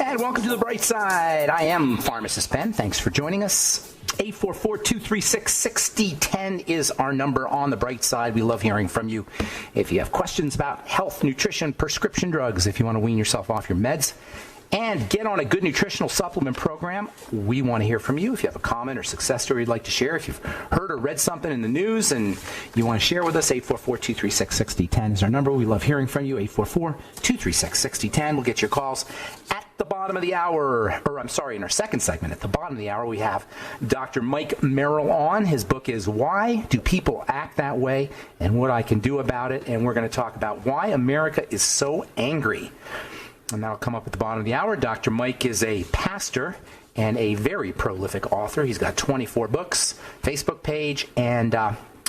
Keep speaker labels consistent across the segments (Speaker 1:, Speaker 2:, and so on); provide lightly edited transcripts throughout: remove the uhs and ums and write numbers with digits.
Speaker 1: And welcome to the Bright Side. I am Pharmacist Ben. Thanks for joining us. 844-236-6010 is our number on the Bright Side. We love hearing from you. If you have questions about health, nutrition, prescription drugs, if you want to wean yourself off your meds, and get on a good nutritional supplement program, we want to hear from you. If you have a comment or success story you'd like to share, if you've heard or read something in the news and you want to share with us, 844-236-6010 is our number. We love hearing from you, 844-236-6010. We'll get your calls at the bottom of the hour, in our second segment. At the bottom of the hour, we have Dr. Mike Merrill on. His book is Why Do People Act That Way and What I Can Do About It. And we're going to talk about why America is so angry. And that'll come up at the bottom of the hour. Dr. Mike is a pastor and a very prolific author. He's got 24 books, Facebook page, and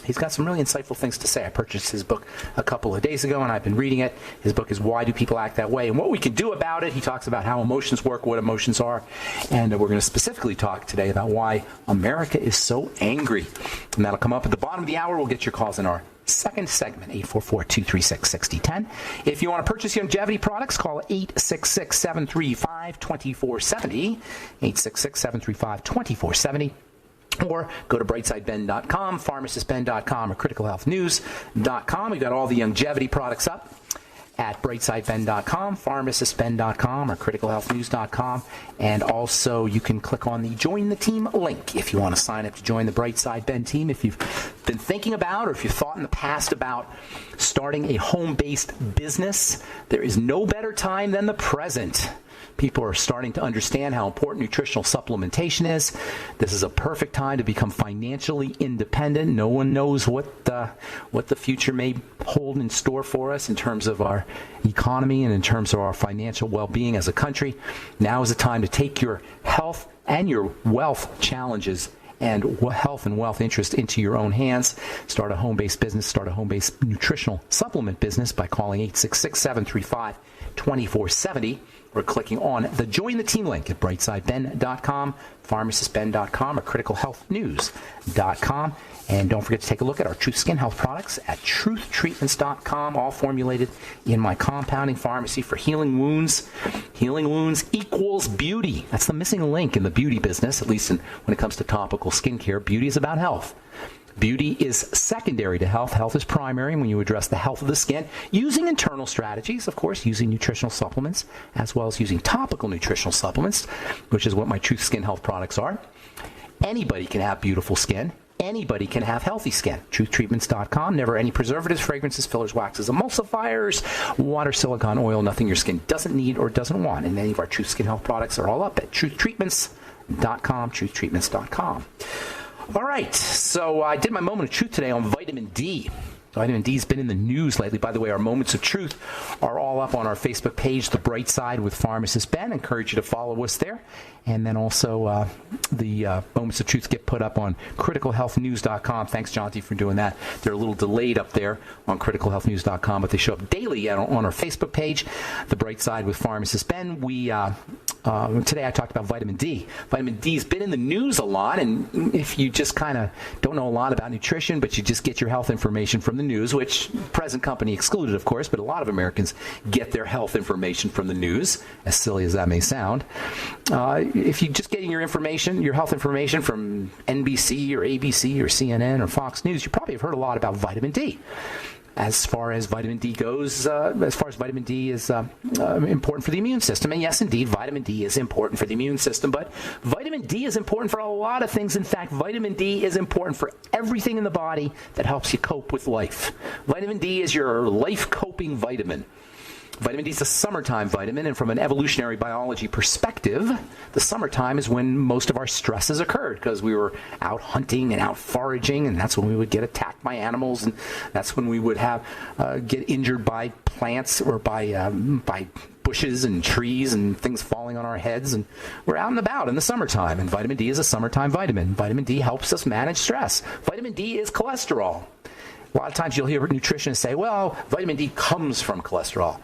Speaker 1: he's got some really insightful things to say. I purchased his book a couple of days ago, and I've been reading it. His book is Why Do People Act That Way and What We Can Do About It. He talks about how emotions work, what emotions are, and we're going to specifically talk today about why America is so angry. And that'll come up at the bottom of the hour. We'll get your calls in our second segment, 844-236-6010. If you want to purchase longevity products, call 866-735-2470, 866-735-2470. Or go to brightsideben.com, pharmacistben.com, or criticalhealthnews.com. We've got all the longevity products up at brightsideben.com, pharmacistben.com, or criticalhealthnews.com. And also, you can click on the Join the Team link if you want to sign up to join the Brightside Ben team. If you've been thinking about, or if you've thought in the past about starting a home-based business, there is no better time than the present. People are starting to understand how important nutritional supplementation is. This is a perfect time to become financially independent. No one knows what the future may hold in store for us in terms of our economy and in terms of our financial well-being as a country. Now is the time to take your health and your wealth challenges and health and wealth interest into your own hands. Start a home-based business, start a home-based nutritional supplement business by calling 866-735-2470 or clicking on the Join the Team link at brightsideben.com, pharmacistben.com, or criticalhealthnews.com. And don't forget to take a look at our Truth Skin Health products at truthtreatments.com, all formulated in my compounding pharmacy for healing wounds. Healing wounds equals beauty. That's the missing link in the beauty business, at least when it comes to topical skincare. Beauty is about health. Beauty is secondary to health. Health is primary when you address the health of the skin using internal strategies, of course, using nutritional supplements, as well as using topical nutritional supplements, which is what my Truth Skin Health products are. Anybody can have beautiful skin. Anybody can have healthy skin. TruthTreatments.com. Never any preservatives, fragrances, fillers, waxes, emulsifiers, water, silicone, oil, nothing your skin doesn't need or doesn't want. And any of our Truth Skin Health products are all up at TruthTreatments.com, TruthTreatments.com. All right, so I did my moment of truth today on vitamin D. Vitamin D has been in the news lately. By the way, our moments of truth are all up on our Facebook page, The Bright Side with Pharmacist Ben. I encourage you to follow us there. And then also the moments of truth get put up on criticalhealthnews.com. Thanks, Jonty, for doing that. They're a little delayed up there on criticalhealthnews.com, but they show up daily on our Facebook page, The Bright Side with Pharmacist Ben. Today I talked about vitamin D. Vitamin D has been in the news a lot, and if you just kind of don't know a lot about nutrition, but you just get your health information from the news, which present company excluded, of course, but a lot of Americans get their health information from the news, as silly as that may sound. If you're just getting your health information from NBC or ABC or CNN or Fox News, you probably have heard a lot about vitamin D. As far as vitamin D goes, vitamin D is important for the immune system. And yes, indeed, vitamin D is important for the immune system. But vitamin D is important for a lot of things. In fact, vitamin D is important for everything in the body that helps you cope with life. Vitamin D is your life-coping vitamin. Vitamin D is a summertime vitamin, and from an evolutionary biology perspective, the summertime is when most of our stresses occurred because we were out hunting and out foraging, and that's when we would get attacked by animals, and that's when we would get injured by plants or by bushes and trees and things falling on our heads, and we're out and about in the summertime, and vitamin D is a summertime vitamin. Vitamin D helps us manage stress. Vitamin D is cholesterol. A lot of times you'll hear nutritionists say, well, vitamin D comes from cholesterol,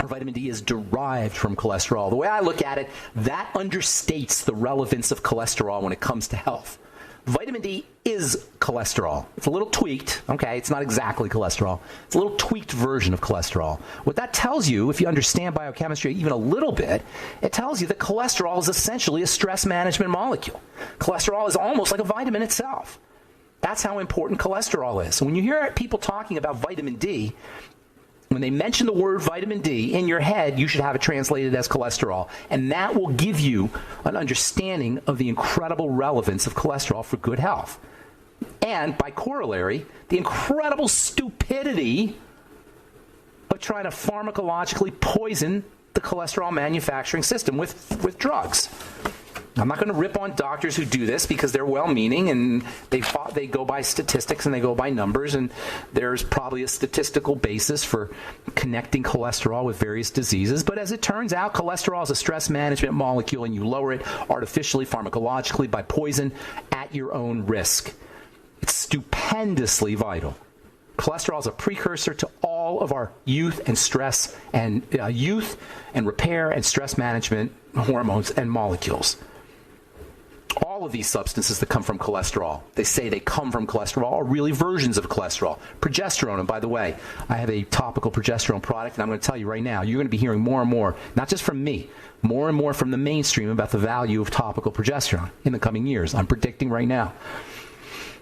Speaker 1: or vitamin D is derived from cholesterol. The way I look at it, that understates the relevance of cholesterol when it comes to health. Vitamin D is cholesterol. It's a little tweaked, okay? It's not exactly cholesterol. It's a little tweaked version of cholesterol. What that tells you, if you understand biochemistry even a little bit, it tells you that cholesterol is essentially a stress management molecule. Cholesterol is almost like a vitamin itself. That's how important cholesterol is. So when you hear people talking about vitamin D, when they mention the word vitamin D, in your head, you should have it translated as cholesterol. And that will give you an understanding of the incredible relevance of cholesterol for good health. And by corollary, the incredible stupidity of trying to pharmacologically poison the cholesterol manufacturing system with drugs. I'm not going to rip on doctors who do this because they're well-meaning and they go by statistics and they go by numbers, and there's probably a statistical basis for connecting cholesterol with various diseases. But as it turns out, cholesterol is a stress management molecule, and you lower it artificially, pharmacologically, by poison at your own risk. It's stupendously vital. Cholesterol is a precursor to all of our youth and stress and youth and repair and stress management hormones and molecules. All of these substances that come from cholesterol, they say they come from cholesterol, are really versions of cholesterol. Progesterone, and by the way, I have a topical progesterone product, and I'm going to tell you right now, you're going to be hearing more and more, not just from me, more and more from the mainstream about the value of topical progesterone in the coming years. I'm predicting right now.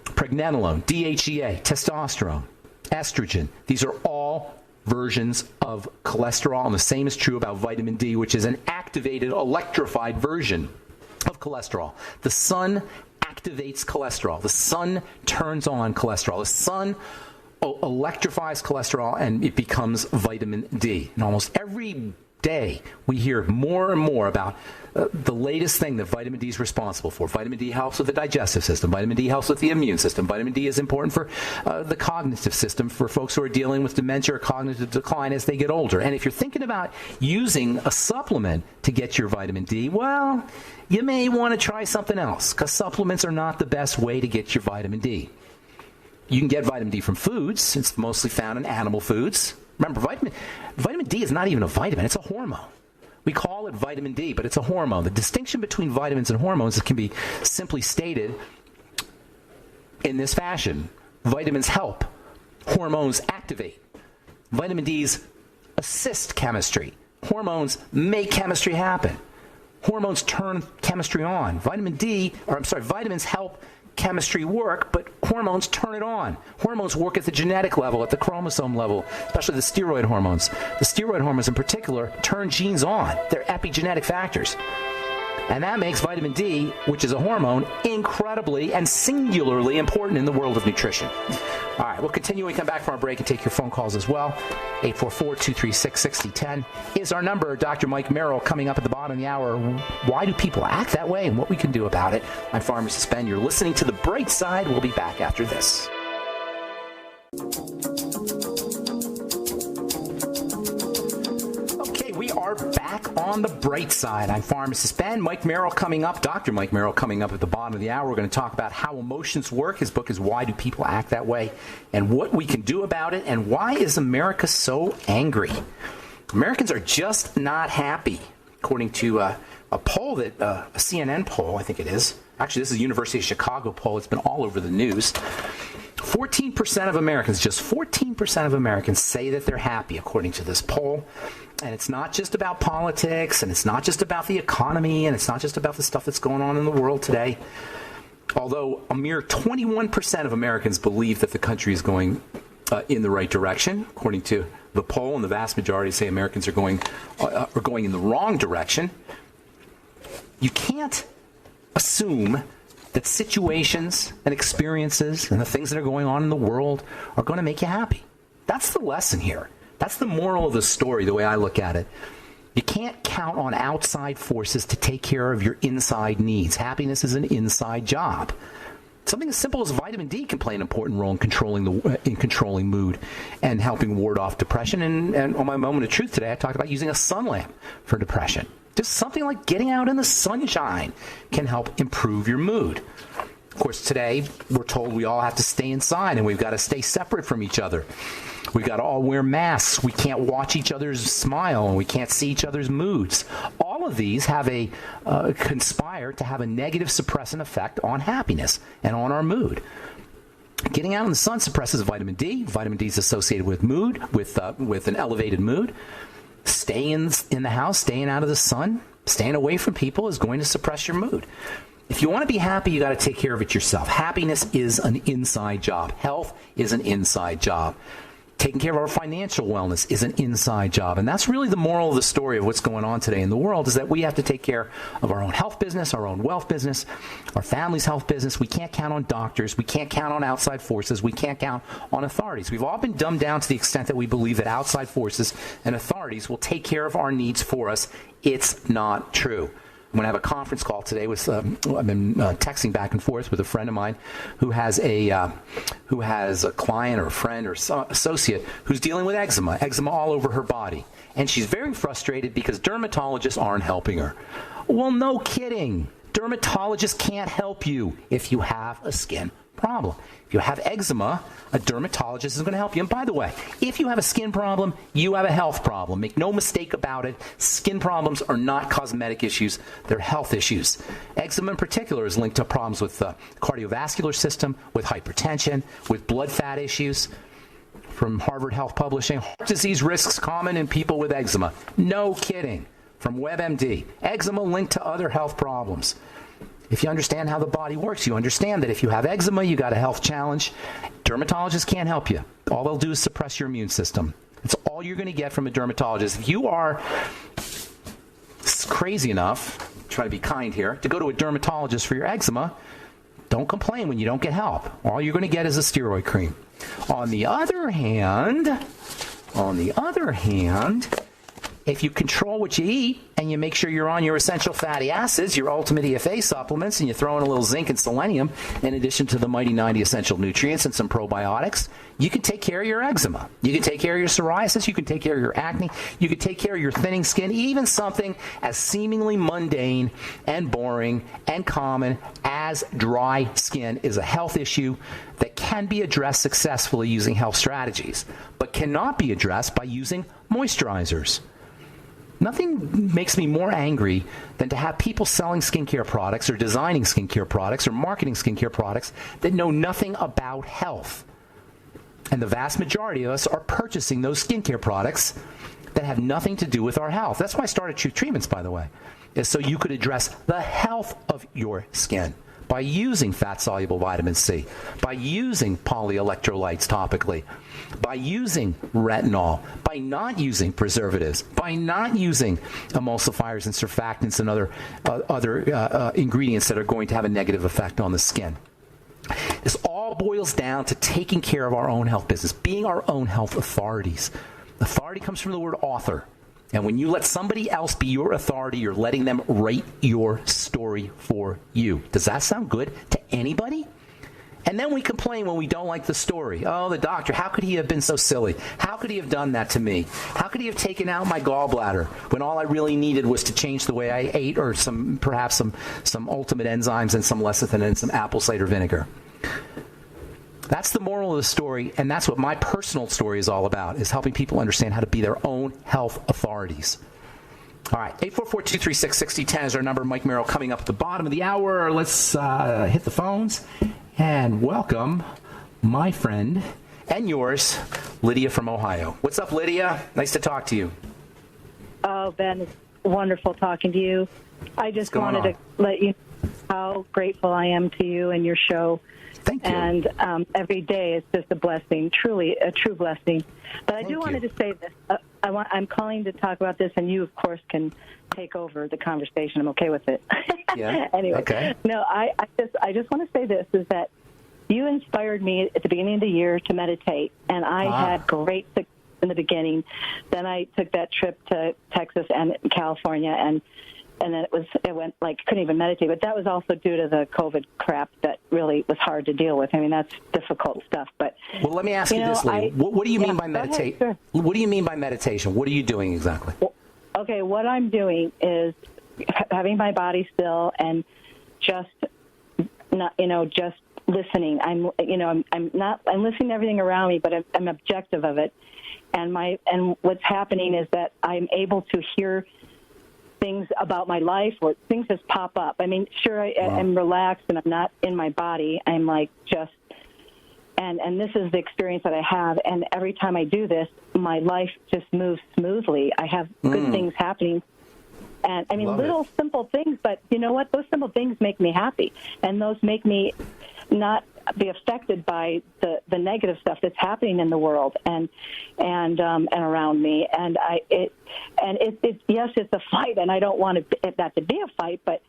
Speaker 1: Pregnenolone, DHEA, testosterone, estrogen, these are all versions of cholesterol, and the same is true about vitamin D, which is an activated, electrified version of cholesterol. The sun activates cholesterol. The sun turns on cholesterol. The sun electrifies cholesterol, and it becomes vitamin D. And almost every day we hear more and more about the latest thing that vitamin D is responsible for. Vitamin D helps with the digestive system. Vitamin D helps with the immune system. Vitamin D is important for the cognitive system for folks who are dealing with dementia or cognitive decline as they get older. And if you're thinking about using a supplement to get your vitamin D, well, you may want to try something else, because supplements are not the best way to get your vitamin D. You can get vitamin D from foods. It's mostly found in animal foods. Remember, vitamin D is not even a vitamin. It's a hormone. We call it vitamin D, but it's a hormone. The distinction between vitamins and hormones can be simply stated in this fashion. Vitamins help. Hormones activate. Vitamin D's assist chemistry. Hormones make chemistry happen. Hormones turn chemistry on. Vitamins help chemistry work, but hormones turn it on. Hormones work at the genetic level, at the chromosome level, especially the steroid hormones. The steroid hormones in particular turn genes on. They're epigenetic factors. And that makes vitamin D, which is a hormone, incredibly and singularly important in the world of nutrition. All right, we'll continue when we come back from our break and take your phone calls as well. 844-236-6010 is our number. Dr. Mike Merrill coming up at the bottom of the hour. Why do people act that way and what we can do about it? I'm Pharmacist Ben. You're listening to The Bright Side. We'll be back after this. We are back on The Bright Side. I'm Pharmacist Ben. Mike Merrill coming up. Dr. Mike Merrill coming up at the bottom of the hour. We're going to talk about how emotions work. His book is Why Do People Act That Way? And what we can do about it. And why is America so angry? Americans are just not happy. According to a poll that, a CNN poll, I think it is. Actually, this is a University of Chicago poll. It's been all over the news. 14% of Americans, just 14% of Americans say that they're happy, according to this poll. And it's not just about politics, and it's not just about the economy, and it's not just about the stuff that's going on in the world today. Although a mere 21% of Americans believe that the country is going in the right direction, according to the poll, and the vast majority say Americans are going in the wrong direction. You can't assume that situations and experiences and the things that are going on in the world are going to make you happy. That's the lesson here. That's the moral of the story, the way I look at it. You can't count on outside forces to take care of your inside needs. Happiness is an inside job. Something as simple as vitamin D can play an important role in controlling mood and helping ward off depression. And on my moment of truth today, I talked about using a sun lamp for depression. Just something like getting out in the sunshine can help improve your mood. Of course, today we're told we all have to stay inside and we've got to stay separate from each other. We've got to all wear masks. We can't watch each other's smile, and we can't see each other's moods. All of these have conspire desire to have a negative suppressant effect on happiness and on our mood. Getting out in the sun suppresses vitamin D. Vitamin D is associated with mood, with an elevated mood. Staying in the house, staying out of the sun, staying away from people is going to suppress your mood. If you want to be happy, you got to take care of it yourself. Happiness is an inside job. Health is an inside job. Taking care of our financial wellness is an inside job. And that's really the moral of the story of what's going on today in the world, is that we have to take care of our own health business, our own wealth business, our family's health business. We can't count on doctors. We can't count on outside forces. We can't count on authorities. We've all been dumbed down to the extent that we believe that outside forces and authorities will take care of our needs for us. It's not true. I'm going to have a conference call today with. I've been texting back and forth with a friend of mine who has a client or a friend or associate who's dealing with eczema all over her body, and she's very frustrated because dermatologists aren't helping her. Well, no kidding. Dermatologists can't help you if you have a skin problem. If you have eczema, a dermatologist is going to help you. And by the way, if you have a skin problem, you have a health problem. Make no mistake about it. Skin problems are not cosmetic issues. They're health issues. Eczema in particular is linked to problems with the cardiovascular system, with hypertension, with blood fat issues. From Harvard Health Publishing, heart disease risks common in people with eczema. No kidding. From WebMD, eczema linked to other health problems. If you understand how the body works, you understand that if you have eczema, you got a health challenge. Dermatologists can't help you. All they'll do is suppress your immune system. It's all you're going to get from a dermatologist. If you are crazy enough, try to be kind here, to go to a dermatologist for your eczema, don't complain when you don't get help. All you're going to get is a steroid cream. On the other hand, if you control what you eat and you make sure you're on your essential fatty acids, your ultimate EFA supplements, and you throw in a little zinc and selenium in addition to the mighty 90 essential nutrients and some probiotics, you can take care of your eczema. You can take care of your psoriasis. You can take care of your acne. You can take care of your thinning skin. Even something as seemingly mundane and boring and common as dry skin is a health issue that can be addressed successfully using health strategies, but cannot be addressed by using moisturizers. Nothing makes me more angry than to have people selling skincare products or designing skincare products or marketing skincare products that know nothing about health. And the vast majority of us are purchasing those skincare products that have nothing to do with our health. That's why I started Truth Treatments, by the way, is so you could address the health of your skin by using fat-soluble vitamin C, by using polyelectrolytes topically, by using retinol, by not using preservatives, by not using emulsifiers and surfactants and other ingredients that are going to have a negative effect on the skin. This all boils down to taking care of our own health business, being our own health authorities. Authority comes from the word author. And when you let somebody else be your authority, you're letting them write your story for you. Does that sound good to anybody? And then we complain when we don't like the story. Oh, the doctor, how could he have been so silly? How could he have done that to me? How could he have taken out my gallbladder when all I really needed was to change the way I ate, or perhaps some ultimate enzymes and some lecithin and some apple cider vinegar? That's the moral of the story, and that's what my personal story is all about, is helping people understand how to be their own health authorities. All right, 844-236-6010 is our number. Mike Merrill coming up at the bottom of the hour. Let's hit the phones and welcome my friend and yours, Lydia from Ohio. What's up, Lydia? Nice to talk to you.
Speaker 2: Oh, Ben, it's wonderful talking to you. I just wanted to let you know how grateful I am to you and your show.
Speaker 1: Thank you.
Speaker 2: And every day is just a blessing, truly a true blessing. But I wanted to say this. I'm calling to talk about this, and you, of course, can take over the conversation. I'm okay with it.
Speaker 1: Yeah.
Speaker 2: Anyway,
Speaker 1: okay.
Speaker 2: No, I just want to say this, is that you inspired me at the beginning of the year to meditate, and I had great success in the beginning. Then I took that trip to Texas and California, and then it went like couldn't even meditate. But that was also due to the COVID crap that really was hard to deal with. I mean, that's difficult stuff. But
Speaker 1: well, let me ask you this, Lee. What do you mean by meditate?
Speaker 2: Sure.
Speaker 1: What do you mean by meditation? What are you doing exactly?
Speaker 2: Well, okay, what I'm doing is having my body still and just not, just listening. I'm listening to everything around me, but I'm objective of it. And what's happening is that I'm able to hear things about my life or things just pop up. I mean, sure, I'm relaxed and I'm not in my body. I'm like just, and this is the experience that I have. And every time I do this, my life just moves smoothly. I have good things happening. And I mean, little simple things, but you know what? Those simple things make me happy. And those make me not be affected by the negative stuff that's happening in the world and around me. And yes, it's a fight, and I don't want that to be a fight, but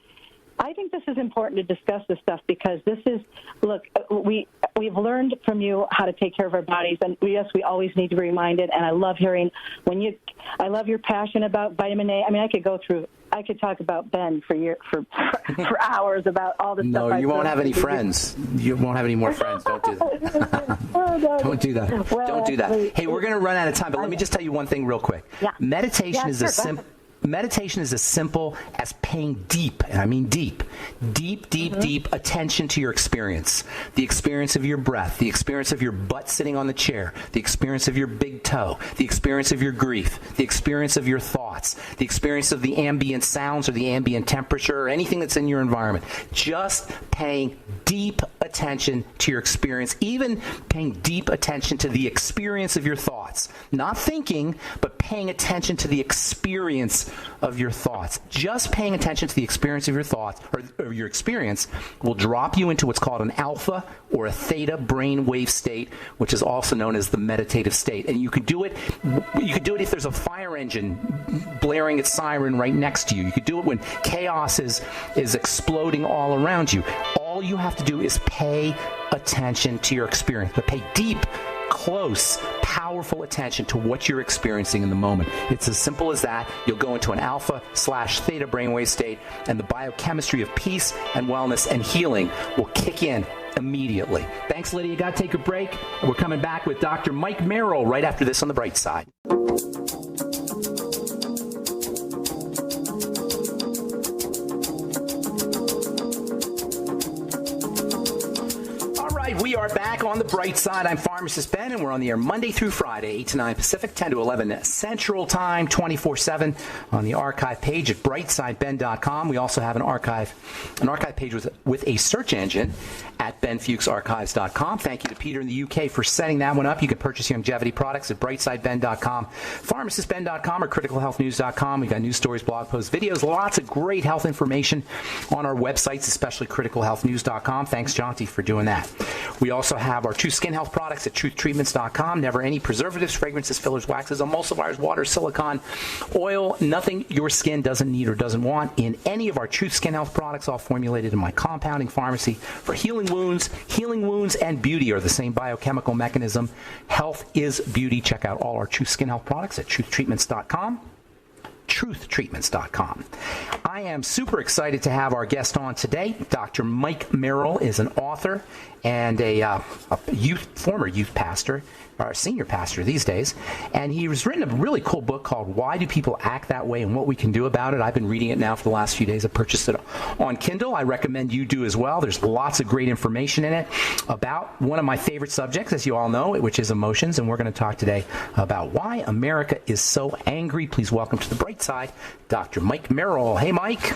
Speaker 2: I think this is important to discuss this stuff because this is, look, we've learned from you how to take care of our bodies, and yes, we always need to be reminded. And I love hearing I love your passion about vitamin A. I mean, I could talk about Ben for hours about all the stuff.
Speaker 1: No, you won't have any friends. You won't have any more friends. Don't do that. Don't do that.
Speaker 2: Well,
Speaker 1: don't do that. Hey, we're going to run out of time, but let me just tell you one thing real quick.
Speaker 2: Yeah.
Speaker 1: Meditation is as simple as paying deep, and I mean deep attention to your experience. The experience of your breath, the experience of your butt sitting on the chair, the experience of your big toe, the experience of your grief, the experience of your thoughts, the experience of the ambient sounds or the ambient temperature or anything that's in your environment. Just paying deep attention to your experience, even paying deep attention to the experience of your thoughts. Not thinking, but paying attention to the experience of your thoughts. Just paying attention to the experience of your thoughts or your experience will drop you into what's called an alpha or a theta brain wave state, which is also known as the meditative state. And you can do it if there's a fire engine blaring its siren right next to you. You could do it when chaos is exploding all around you. All you have to do is pay attention to your experience, but pay deep, close, powerful attention to what you're experiencing in the moment. It's as simple as that. You'll go into an alpha/theta brainwave state, and the biochemistry of peace and wellness and healing will kick in immediately. Thanks, Lydia. Got to take a break. We're coming back with Dr. Mike Merrill right after this on The Bright Side. We are back on The Bright Side. I'm Pharmacist Ben, and we're on the air Monday through Friday, 8 to 9 Pacific, 10 to 11 Central Time, 24/7 on the archive page at brightsideben.com. We also have an archive page with a search engine at benfuchsarchives.com. Thank you to Peter in the UK for setting that one up. You can purchase longevity products at brightsideben.com, pharmacistben.com, or criticalhealthnews.com. We've got news stories, blog posts, videos, lots of great health information on our websites, especially criticalhealthnews.com. Thanks, Jonty, for doing that. We also have our True Skin Health products at truthtreatments.com. Never any preservatives, fragrances, fillers, waxes, emulsifiers, water, silicone, oil, nothing your skin doesn't need or doesn't want in any of our True Skin Health products, all formulated in my compounding pharmacy for healing wounds. Healing wounds and beauty are the same biochemical mechanism. Health is beauty. Check out all our True Skin Health products at truthtreatments.com. truthtreatments.com. I am super excited to have our guest on today. Dr. Mike Merrill is an author and a former youth pastor, or senior pastor these days, and he's written a really cool book called Why Do People Act That Way and What We Can Do About It. I've been reading it now for the last few days. I purchased it on Kindle. I recommend you do as well. There's lots of great information in it about one of my favorite subjects, as you all know, which is emotions, and we're going to talk today about why America is so angry. Please welcome to The Bright Side, Dr. Mike Merrill. Hey, Mike.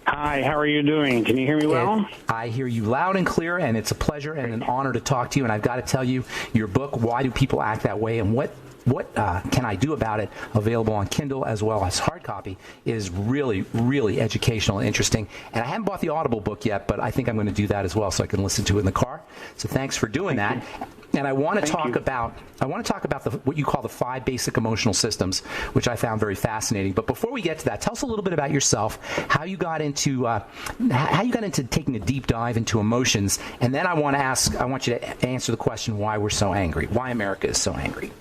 Speaker 3: Hi, how are you doing? Can you hear me well?
Speaker 1: I hear you loud and clear, and it's a pleasure and an honor to talk to you. And I've got to tell you, your book, Why Do People Act That Way, and what can I do about it, available on Kindle as well as hard copy, is really, really educational and interesting. And I haven't bought the Audible book yet, but I think I'm going to do that as well so I can listen to it in the car. So thanks for doing that. And I want to talk about what you call the 5 basic emotional systems, which I found very fascinating. But before we get to that, tell us a little bit about yourself, how you got into taking a deep dive into emotions, and then I want you to answer the question why we're so angry, why America is so angry.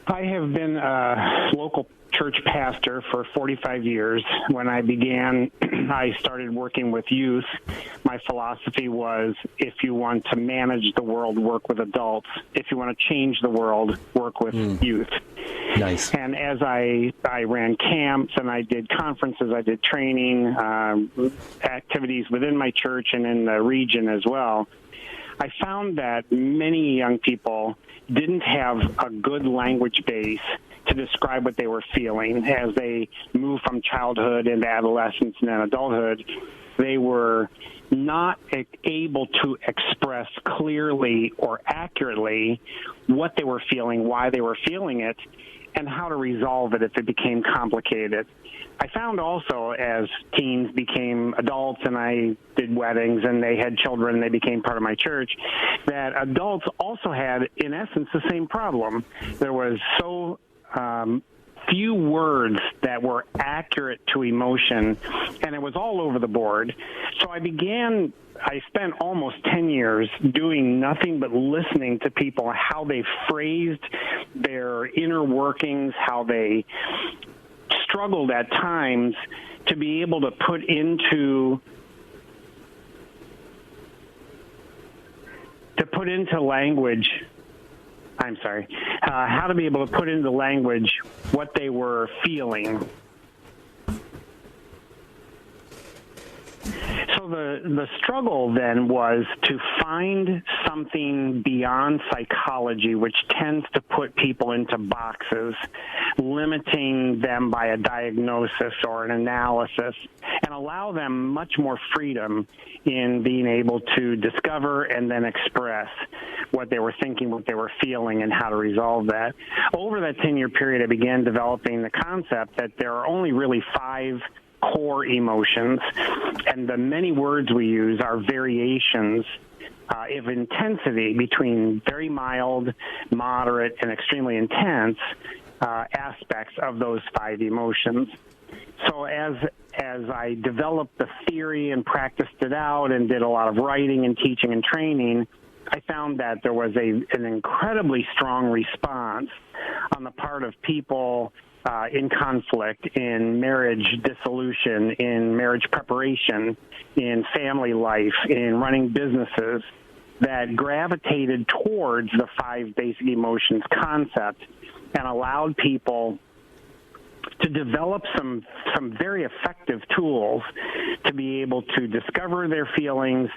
Speaker 3: I have been a local church pastor for 45 years. When I began, I started working with youth. My philosophy was, if you want to manage the world, work with adults. If you want to change the world, work with youth.
Speaker 1: Nice.
Speaker 3: And as I ran camps and I did conferences, I did training, activities within my church and in the region as well, I found that many young people didn't have a good language base to describe what they were feeling as they moved from childhood into adolescence and then adulthood. They were not able to express clearly or accurately what they were feeling, why they were feeling it, and how to resolve it if it became complicated. I found also as teens became adults and I did weddings and they had children and they became part of my church, that adults also had, in essence, the same problem. There was so few words that were accurate to emotion, and it was all over the board. So I spent almost 10 years doing nothing but listening to people, how they phrased their inner workings, how they struggled at times to be able to put into language. How to be able to put into language what they were feeling. So the struggle then was to find something beyond psychology, which tends to put people into boxes, limiting them by a diagnosis or an analysis, and allow them much more freedom in being able to discover and then express what they were thinking, what they were feeling, and how to resolve that. Over that 10-year period, I began developing the concept that there are only really 5 core emotions, and the many words we use are variations of intensity between very mild, moderate, and extremely intense aspects of those 5 emotions. So as I developed the theory and practiced it out and did a lot of writing and teaching and training, I found that there was an incredibly strong response on the part of people in conflict, in marriage dissolution, in marriage preparation, in family life, in running businesses, that gravitated towards the 5 basic emotions concept and allowed people to develop some very effective tools to be able to discover their feelings,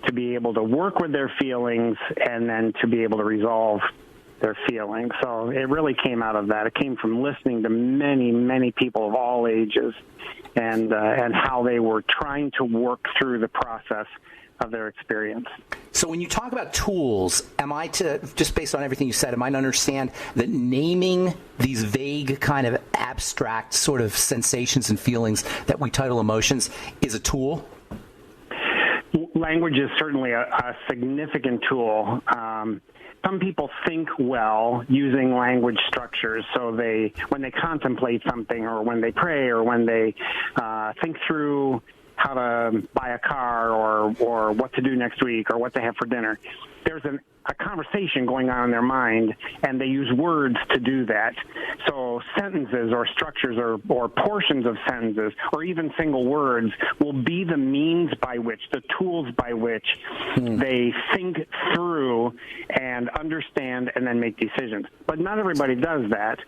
Speaker 3: to be able to work with their feelings, and then to be able to resolve their feelings. So it really came out of that. It came from listening to many, many people of all ages and how they were trying to work through the process of their experience.
Speaker 1: So when you talk about tools, am I to, just based on everything you said, am I to understand that naming these vague kind of abstract sort of sensations and feelings that we title emotions is a tool?
Speaker 3: Language is certainly a significant tool. Some people think well using language structures, so when they contemplate something or when they pray or when they think through how to buy a car or what to do next week or what to have for dinner, there's a conversation going on in their mind, and they use words to do that. So sentences or structures or portions of sentences or even single words will be the means by which, the tools by which they think through and understand and then make decisions. But not everybody does that.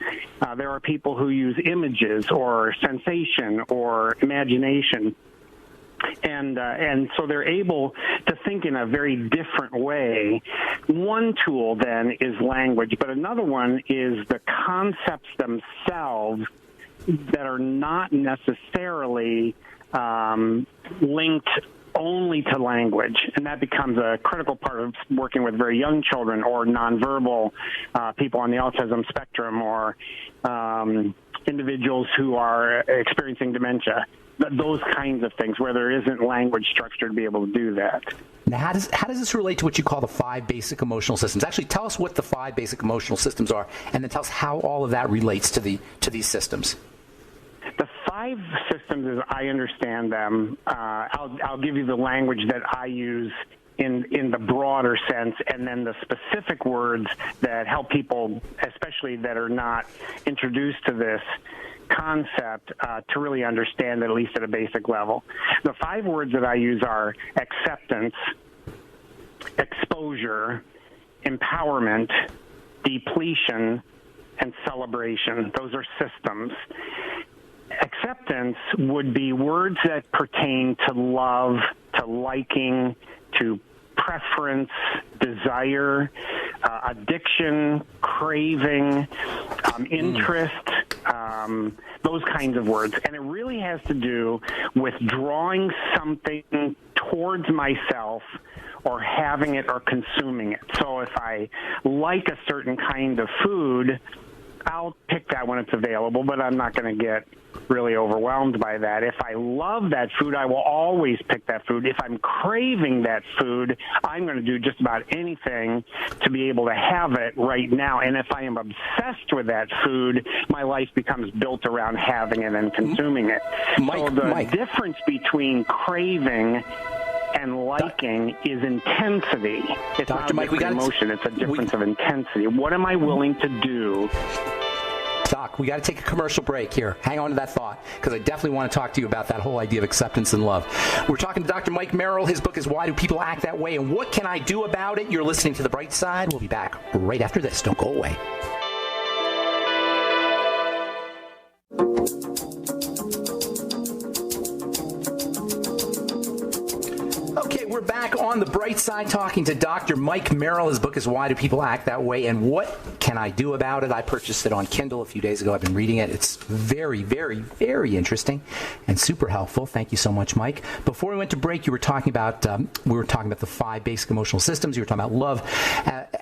Speaker 3: There are people who use images or sensation or imagination. And so they're able to think in a very different way. One tool then is language, but another one is the concepts themselves that are not necessarily linked only to language, and that becomes a critical part of working with very young children or nonverbal people on the autism spectrum or individuals who are experiencing dementia. Those kinds of things where there isn't language structure to be able to do that.
Speaker 1: Now, how does this relate to what you call the 5 basic emotional systems? Actually, tell us what the 5 basic emotional systems are, and then tell us how all of that relates to these systems.
Speaker 3: The 5 systems, as I understand them, I'll give you the language that I use in the broader sense, and then the specific words that help people, especially that are not introduced to this concept, to really understand it, at least at a basic level. The 5 words that I use are acceptance, exposure, empowerment, depletion, and celebration. Those are systems. Acceptance would be words that pertain to love, to liking, to preference, desire, addiction, craving, interest, those kinds of words. And it really has to do with drawing something towards myself or having it or consuming it. So if I like a certain kind of food, I'll pick that when it's available, but I'm not going to get really overwhelmed by that. If I love that food, I will always pick that food. If I'm craving that food, I'm going to do just about anything to be able to have it right now. And if I am obsessed with that food, my life becomes built around having it and consuming it. So the difference between craving and liking is intensity. It's not a different emotion. It's a difference of intensity. What am I willing to do?
Speaker 1: Doc, we got to take a commercial break here. Hang on to that thought, because I definitely want to talk to you about that whole idea of acceptance and love. We're talking to Dr. Mike Merrill. His book is Why Do People Act That Way, and What Can I Do About It? You're listening to The Bright Side. We'll be back right after this. Don't go away. Okay, we're back on The Bright Side talking to Dr. Mike Merrill. His book is Why Do People Act That Way, and What Can I Do About It? I purchased it on Kindle a few days ago. I've been reading it. It's very, very, very interesting and super helpful. Thank you so much, Mike. Before we went to break, you were talking about the 5 basic emotional systems. You were talking about love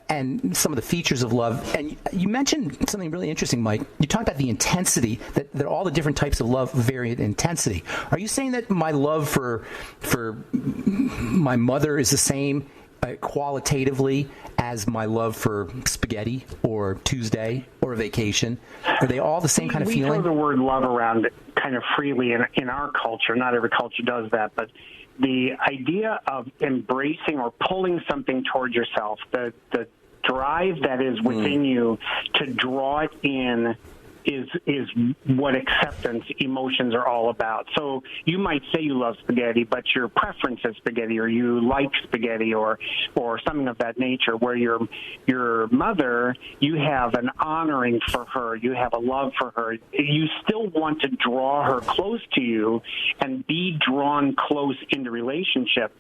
Speaker 1: and some of the features of love. And you mentioned something really interesting, Mike. You talked about the intensity, that all the different types of love vary in intensity. Are you saying that my love for my mother is the same qualitatively as my love for spaghetti or Tuesday or vacation? Are they all the same kind of feeling?
Speaker 3: We throw the word love around kind of freely in our culture. Not every culture does that, but the idea of embracing or pulling something towards yourself, the drive that is within you to draw it in, is what acceptance emotions are all about. So you might say you love spaghetti, but your preference is spaghetti, or you like spaghetti, or something of that nature. Where your mother, you have an honoring for her, you have a love for her. You still want to draw her close to you and be drawn close into relationship.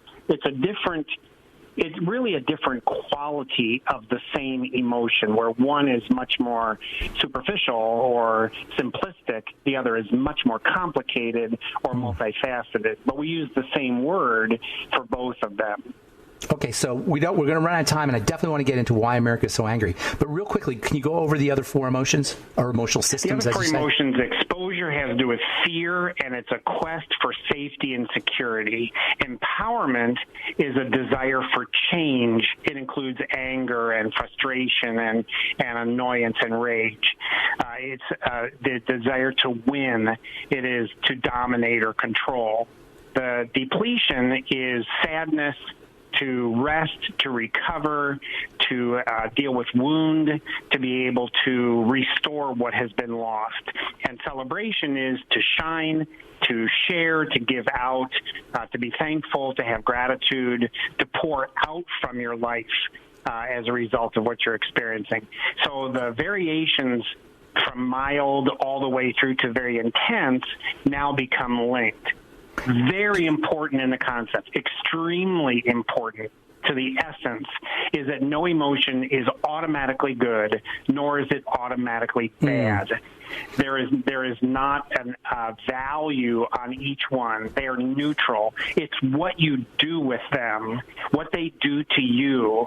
Speaker 3: It's really a different quality of the same emotion, where one is much more superficial or simplistic, the other is much more complicated or multifaceted. But we use the same word for both of them.
Speaker 1: Okay, so we're going to run out of time, and I definitely want to get into why America is so angry. But real quickly, can you go over the other 4 emotions, or emotional systems?
Speaker 3: The other 4 emotions, exposure has to do with fear, and it's a quest for safety and security. Empowerment is a desire for change. It includes anger and frustration and annoyance and rage. It's the desire to win. It is to dominate or control. The depletion is sadness, to rest, to recover, to deal with wound, to be able to restore what has been lost. And celebration is to shine, to share, to give out, to be thankful, to have gratitude, to pour out from your life as a result of what you're experiencing. So the variations from mild all the way through to very intense now become linked. Very important in the concept, extremely important to the essence, is that no emotion is automatically good, nor is it automatically bad. There is not a value on each one. They are neutral. It's what you do with them, what they do to you,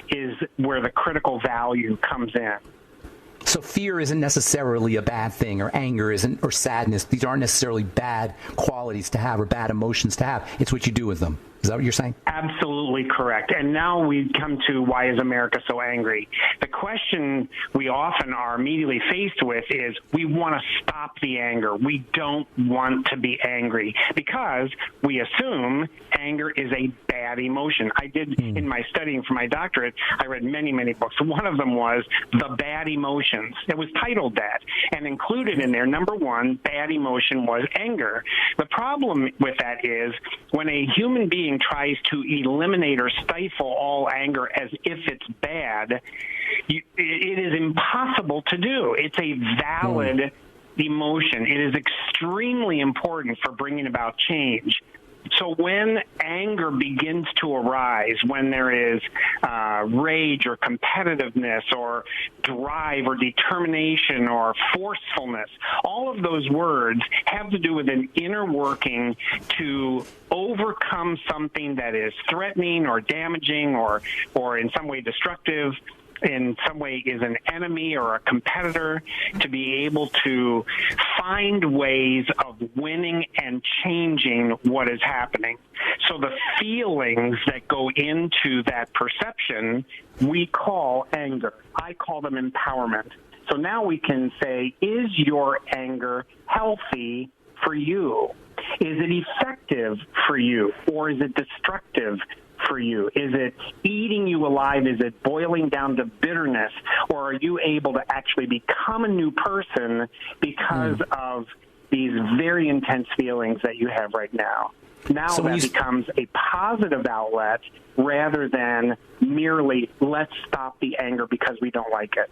Speaker 3: is where the critical value comes in.
Speaker 1: So fear isn't necessarily a bad thing, or anger isn't, or sadness. These aren't necessarily bad qualities to have or bad emotions to have. It's what you do with them. Is that what you're saying?
Speaker 3: Absolutely correct. And now we come to, why is America so angry? The question we often are immediately faced with is, we want to stop the anger. We don't want to be angry, because we assume anger is a bad emotion. I did, in my studying for my doctorate, I read many, many books. One of them was The Bad Emotions. It was titled that, and included in there, number 1, bad emotion was anger. The problem with that is, when a human being tries to eliminate or stifle all anger as if it's bad, it is impossible to do. It's a valid emotion. It is extremely important for bringing about change. So when anger begins to arise, when there is rage or competitiveness or drive or determination or forcefulness, all of those words have to do with an inner working to overcome something that is threatening or damaging or in some way destructive, in some way is an enemy or a competitor, to be able to find ways of winning and changing what is happening. So the feelings that go into that perception, we call anger. I call them empowerment. So now we can say, is your anger healthy for you? Is it effective for you, or is it destructive for you? Is it eating you alive? Is it boiling down to bitterness? Or are you able to actually become a new person because of these very intense feelings that you have right now? Now so that becomes a positive outlet rather than merely let's stop the anger because we don't like it.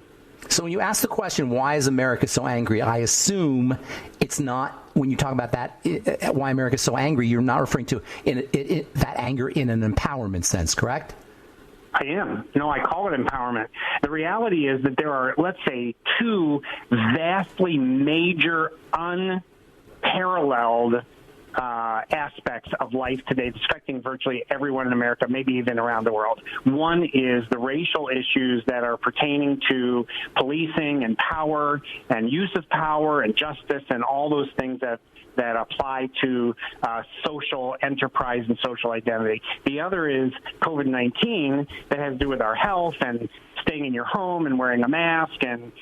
Speaker 1: So when you ask the question, why is America so angry, I assume it's not, when you talk about that, why America is so angry, you're not referring to that anger in an empowerment sense, correct?
Speaker 3: I am. No, I call it empowerment. The reality is that there are, let's say, two vastly major, unparalleled aspects of life today that's affecting virtually everyone in America, maybe even around the world. One is the racial issues that are pertaining to policing and power and use of power and justice and all those things that apply to social enterprise and social identity. The other is COVID-19 that has to do with our health and staying in your home and wearing a mask and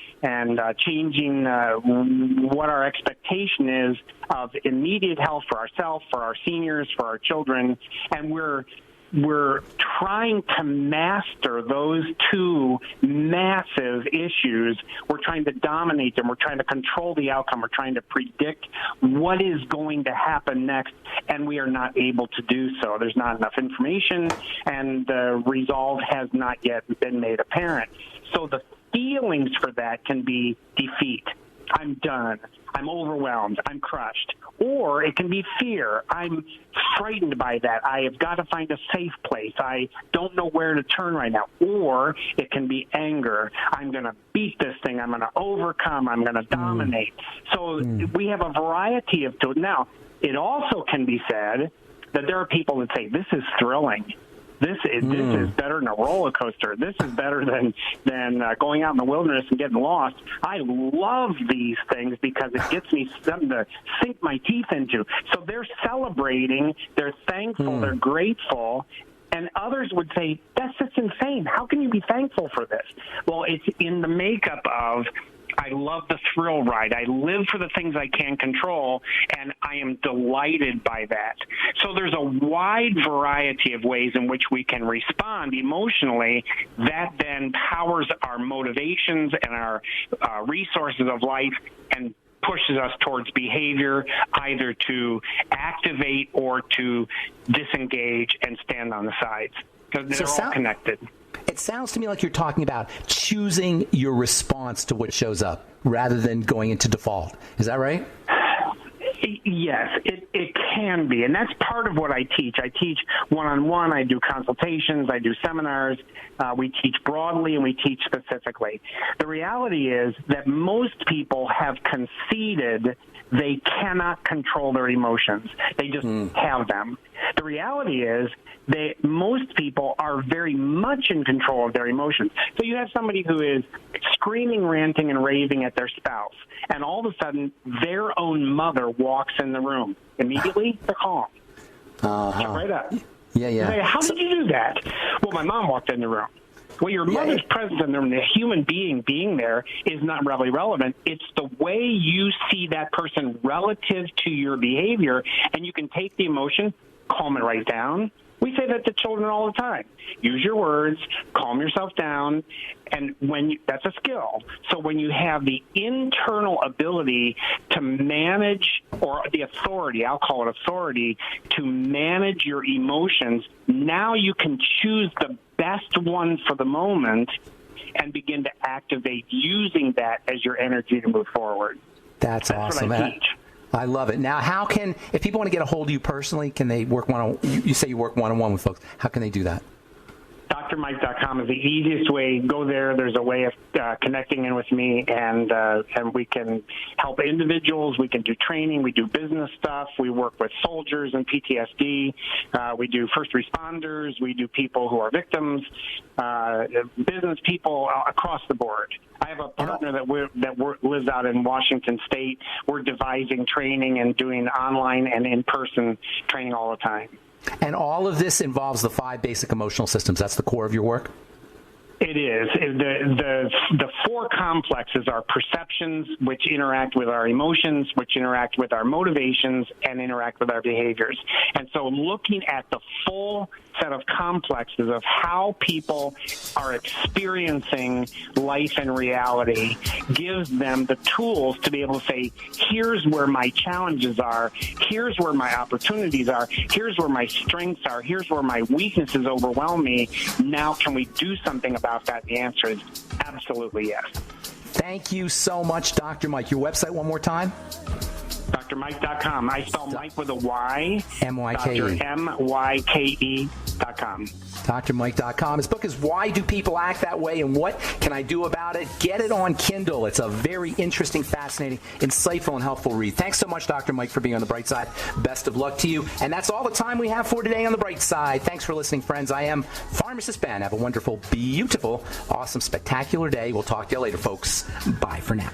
Speaker 3: changing what our expectation is of immediate health for ourselves, for our seniors, for our children. And we're trying to master those two massive issues. We're trying to dominate them. We're trying to control the outcome. We're trying to predict what is going to happen next, and we are not able to do so. There's not enough information, and the resolve has not yet been made apparent. So the feelings for that can be defeat. I'm done. I'm overwhelmed. I'm crushed. Or it can be fear. I'm frightened by that. I have got to find a safe place. I don't know where to turn right now. Or it can be anger. I'm going to beat this thing. I'm going to overcome. I'm going to dominate. So we have a variety of tools. Now, it also can be said that there are people that say, this is thrilling. This is better than a roller coaster. This is better than going out in the wilderness and getting lost. I love these things because it gets me something to sink my teeth into. So they're celebrating. They're thankful. They're grateful. And others would say, that's just insane. How can you be thankful for this? Well, it's in the makeup of, I love the thrill ride. I live for the things I can control, and I am delighted by that. So there's a wide variety of ways in which we can respond emotionally that then powers our motivations and our resources of life and pushes us towards behavior, either to activate or to disengage and stand on the sides. Because they're all connected.
Speaker 1: It sounds to me like you're talking about choosing your response to what shows up rather than going into default. Is that right?
Speaker 3: Yes, it can be. And that's part of what I teach. I teach one-on-one. I do consultations. I do seminars. We teach broadly and we teach specifically. The reality is that most people have conceded they cannot control their emotions. They just have them. The reality is that most people are very much in control of their emotions. So you have somebody who is screaming, ranting, and raving at their spouse, and all of a sudden their own mother walks in the room. Immediately, they're calm. Shut right up.
Speaker 1: Yeah.
Speaker 3: You say, how did you do that? Well, my mom walked in the room. Well, your mother's presence in the room, the human being there, is not really relevant. It's the way you see that person relative to your behavior, and you can take the emotion, calm it right down. We say that to children all the time. Use your words, calm yourself down, and that's a skill. So when you have the internal ability to manage, or the authority, I'll call it authority, to manage your emotions, now you can choose the best one for the moment and begin to activate using that as your energy to move forward.
Speaker 1: That's awesome.
Speaker 3: What I teach.
Speaker 1: I love it. Now, if people want to get a hold of you personally, can they work you say you work one-on-one with folks. How can they do that?
Speaker 3: DrMike.com is the easiest way. Go there. There's a way of connecting in with me, and we can help individuals. We can do training. We do business stuff. We work with soldiers and PTSD. We do first responders. We do people who are victims, business people across the board. I have a partner that lives out in Washington State. We're devising training and doing online and in-person training all the time.
Speaker 1: And all of this involves the 5 basic emotional systems. That's the core of your work?
Speaker 3: It is. The 4 complexes are perceptions, which interact with our emotions, which interact with our motivations, and interact with our behaviors. And so looking at the full set of complexes of how people are experiencing life and reality gives them the tools to be able to say, here's where my challenges are, here's where my opportunities are, here's where my strengths are, here's where my weaknesses overwhelm me. Now can we do something about that? The answer is absolutely yes.
Speaker 1: Thank you so much, Dr. Mike. Your website one more time?
Speaker 3: DrMike.com. I spell Mike with a Y.
Speaker 1: M-Y-K-E.
Speaker 3: MYKE.com.
Speaker 1: DrMike.com. His book is Why Do People Act That Way and What Can I Do About It? Get it on Kindle. It's a very interesting, fascinating, insightful, and helpful read. Thanks so much, Dr. Mike, for being on The Bright Side. Best of luck to you. And that's all the time we have for today on The Bright Side. Thanks for listening, friends. I am Pharmacist Ben. Have a wonderful, beautiful, awesome, spectacular day. We'll talk to you later, folks. Bye for now.